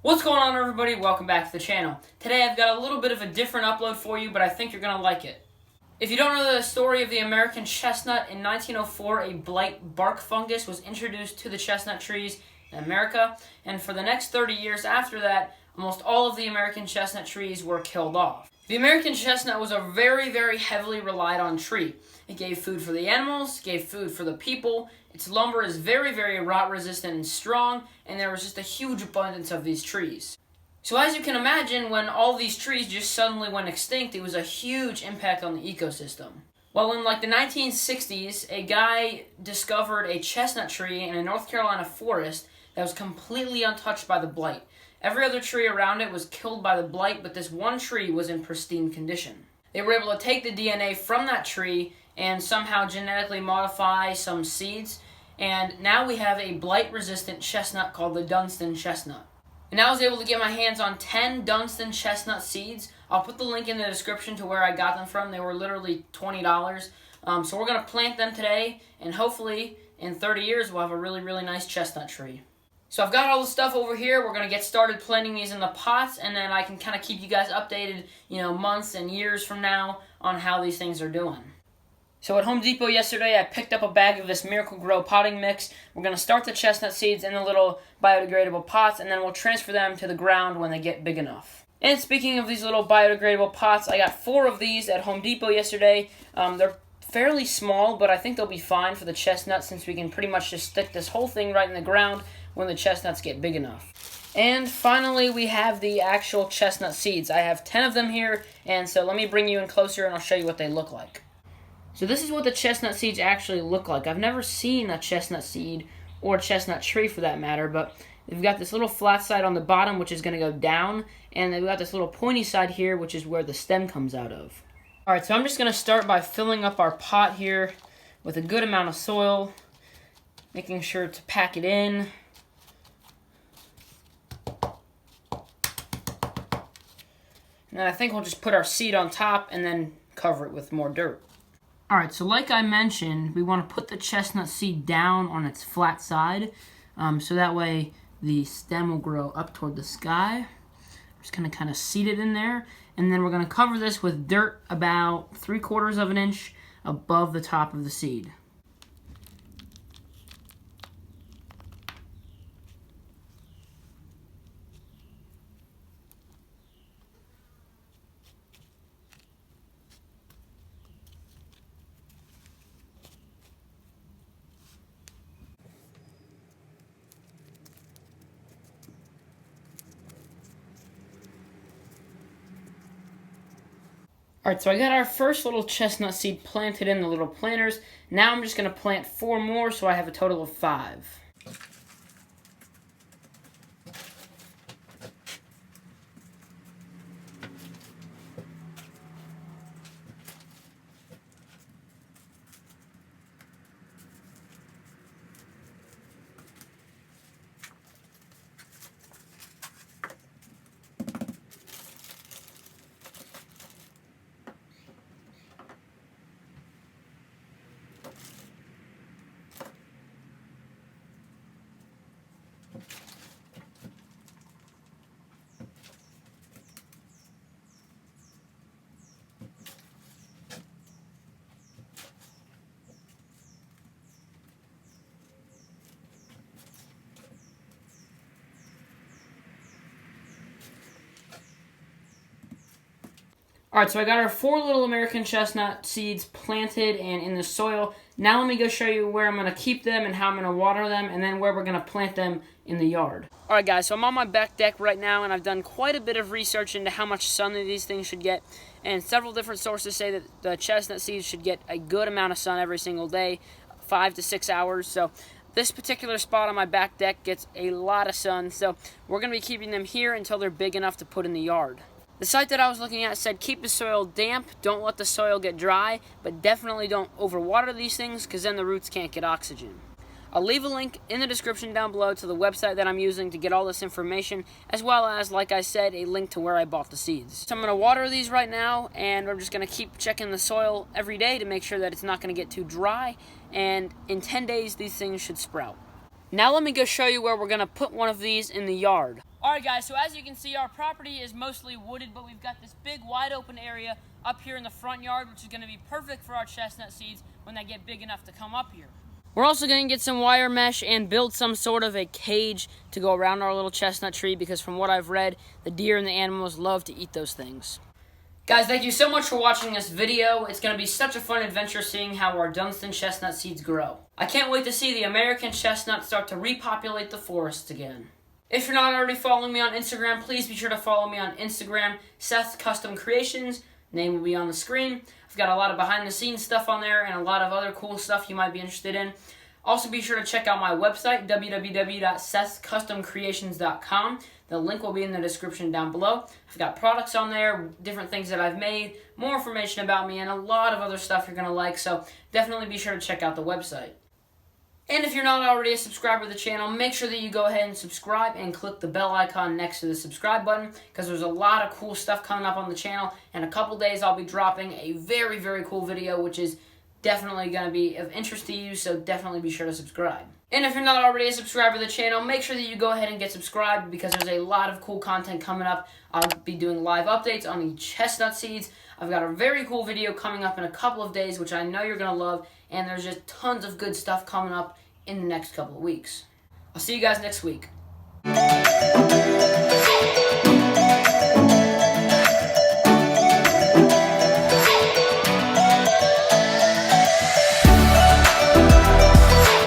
What's going on, everybody? Welcome back to the channel. Today I've got a little bit of a different upload for you, but I think you're going to like it. If you don't know the story of the American chestnut, in 1904 a blight bark fungus was introduced to the chestnut trees in America, and for the next 30 years after that, almost all of the American chestnut trees were killed off. The American chestnut was a very, very heavily relied on tree. It gave food for the animals, gave food for the people. Its lumber is very, very rot resistant and strong, and there was just a huge abundance of these trees. So as you can imagine, when all these trees just suddenly went extinct, it was a huge impact on the ecosystem. Well, in like the 1960s, a guy discovered a chestnut tree in a North Carolina forest that was completely untouched by the blight. Every other tree around it was killed by the blight, but this one tree was in pristine condition. They were able to take the DNA from that tree and somehow genetically modify some seeds, and now we have a blight-resistant chestnut called the Dunstan chestnut. And I was able to get my hands on 10 Dunstan chestnut seeds. I'll put the link in the description to where I got them from. They were literally $20. So we're going to plant them today, and hopefully in 30 years we'll have a really, really nice chestnut tree. So I've got all the stuff over here. We're going to get started planting these in the pots, and then I can kind of keep you guys updated, months and years from now on how these things are doing. So at Home Depot yesterday, I picked up a bag of this Miracle Grow potting mix. We're going to start the chestnut seeds in the little biodegradable pots, and then we'll transfer them to the ground when they get big enough. And speaking of these little biodegradable pots, I got 4 of these at Home Depot yesterday. They're fairly small, but I think they'll be fine for the chestnut since we can pretty much just stick this whole thing right in the ground when the chestnuts get big enough. And finally, we have the actual chestnut seeds. I have 10 of them here, and so let me bring you in closer and I'll show you what they look like. So this is what the chestnut seeds actually look like. I've never seen a chestnut seed or chestnut tree for that matter, but they've got this little flat side on the bottom which is going to go down, and they've got this little pointy side here which is where the stem comes out of. Alright, so I'm just going to start by filling up our pot here with a good amount of soil, making sure to pack it in. And then I think we'll just put our seed on top and then cover it with more dirt. Alright, so like I mentioned, we want to put the chestnut seed down on its flat side, so that way the stem will grow up toward the sky. I'm just going to kind of seed it in there, and then we're going to cover this with dirt about 3/4 of an inch above the top of the seed. Alright, so I got our first little chestnut seed planted in the little planters. Now I'm just going to plant 4 more, so I have a total of 5. Alright, so I got our 4 little American chestnut seeds planted and in the soil. Now let me go show you where I'm going to keep them and how I'm going to water them, and then where we're going to plant them in the yard. Alright guys, so I'm on my back deck right now, and I've done quite a bit of research into how much sun these things should get. And several different sources say that the chestnut seeds should get a good amount of sun every single day, 5 to 6 hours. So this particular spot on my back deck gets a lot of sun, so we're going to be keeping them here until they're big enough to put in the yard. The site that I was looking at said keep the soil damp, don't let the soil get dry, but definitely don't overwater these things because then the roots can't get oxygen. I'll leave a link in the description down below to the website that I'm using to get all this information, as well as, like I said, a link to where I bought the seeds. So I'm going to water these right now, and I'm just going to keep checking the soil every day to make sure that it's not going to get too dry, and in 10 days these things should sprout. Now let me go show you where we're going to put one of these in the yard. Alright guys, so as you can see, our property is mostly wooded, but we've got this big wide open area up here in the front yard, which is going to be perfect for our chestnut seeds when they get big enough to come up here. We're also going to get some wire mesh and build some sort of a cage to go around our little chestnut tree, because from what I've read, the deer and the animals love to eat those things. Guys, thank you so much for watching this video. It's going to be such a fun adventure seeing how our Dunstan chestnut seeds grow. I can't wait to see the American chestnut start to repopulate the forests again. If you're not already following me on Instagram, please be sure to follow me on Instagram, Seth Custom Creations. Name will be on the screen. I've got a lot of behind the scenes stuff on there and a lot of other cool stuff you might be interested in. Also be sure to check out my website, www.sethcustomcreations.com. The link will be in the description down below. I've got products on there, different things that I've made, more information about me, and a lot of other stuff you're going to like, so definitely be sure to check out the website. And if you're not already a subscriber to the channel, make sure that you go ahead and subscribe and click the bell icon next to the subscribe button, because there's a lot of cool stuff coming up on the channel. In a couple days, I'll be dropping a very, very cool video, which is definitely going to be of interest to you, so definitely be sure to subscribe. And if you're not already a subscriber to the channel, make sure that you go ahead and get subscribed, because there's a lot of cool content coming up. I'll be doing live updates on the chestnut seeds. I've got a very cool video coming up in a couple of days, which I know you're going to love, and there's just tons of good stuff coming up in the next couple of weeks. I'll see you guys next week.